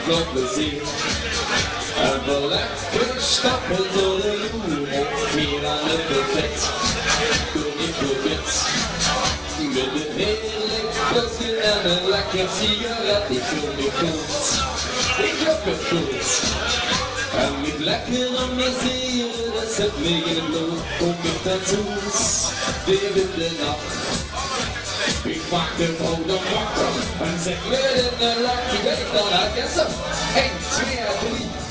voor plezier. En we lekker stappen door de loer, of meer aan het buffet. Doe niet buffet. Met een heerlijk plasje en een lekker sigaret, ik voel me goed. Ik heb het goed. En met lekker amuseren, dat zet me in het bloed. Kom ik tattoos, weer in de nacht. Ik maak de vrouw dan wakker en zeg met een lach, je weet dan uit, yes zo. 1, 2,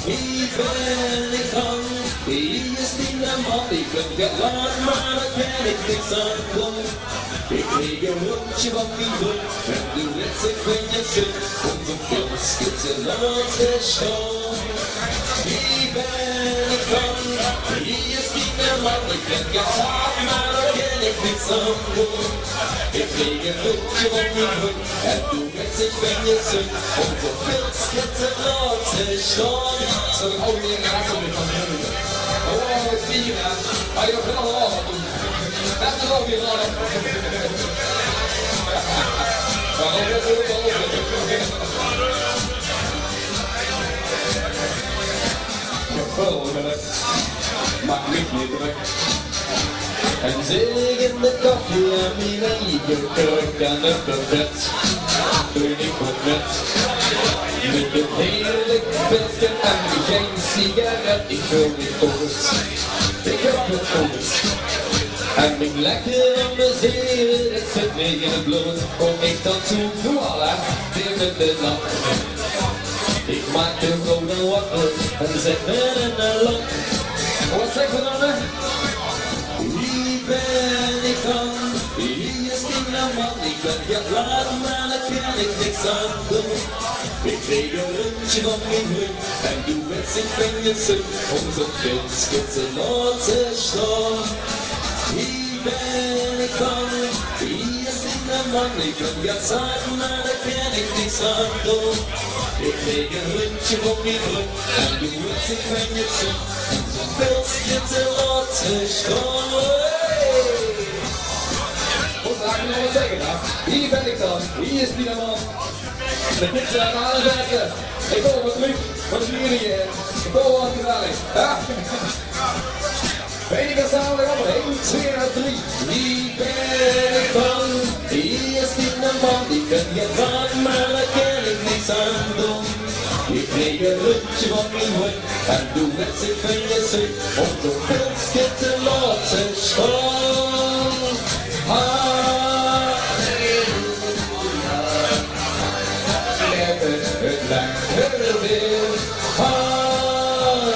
3, hier ben ik dan. Hier is die man, ik ben gelaan, maar daar ken ik niks aan doen. Ik kreeg een rondje van die broek en doe net zo van je zin. Onze filmskit in onze show. Hier ben ik dan, hier is die man, ik ben gelaan, maar daar ken ik niks aan doen. Ik kreeg een rondje van die broek en doe net zo van je zin. Onze filmskit in onze show. Zal ik ook weer een raad op gaan doen? Oh, wat zie je nou? Hij heeft wel al wat doen. Dat is ook weer lang. Waarom is het wel geweldig. Maak niet meer druk. En zig in de koffie en mijn eigen kurk aan het buffet. Doe ik goed met. Met een heerlijk bedje en geen sigaret. Ik wil niet goed. Ik heb het goed. En ik lekker amuseren, het zit me in het bloed. Kom ik dan toe, voilà, weer met de nacht. Ik maak de rode wakker en zet me in de lach. Wat zeggen we dan, hè? Hier ben ik dan, hier is die man. Ik ben geplaatst, maar daar kan ik niks aan doen. Ik kreeg een rondje van mijn rug en doe het zich van je zin. Onze filmskits in onze show. Hier ben ik dan, hier is die man. Ik ben gezaagd, maar daar kan ik niks aan doen. Ik kreeg een rondje van mijn rug en doe het zich van je zin. Onze filmskits in onze show. Wat ga ik nog wat zeggen dan? Hier ben ik dan, hier is die man. De pizza aan alle zetten. Ik hoor wat lief, wat is jullie hier? Ik hoor wat gezellig. Ja? Weet ik er samen weer op? 1, 2, 3. Hier ben ik dan. Hier is die man. Ik ben gegaan, maar daar kan ik niks aan doen. Ik kreeg een rutje van mijn rug en doe het zich van je zin. Om zo'n filmskit te laten schoon. Het lekker weer, halleluja,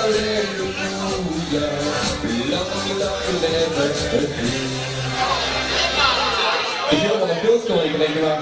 lang, lang leven het weer. Ik wil wel een beeld komen, ik denk maar.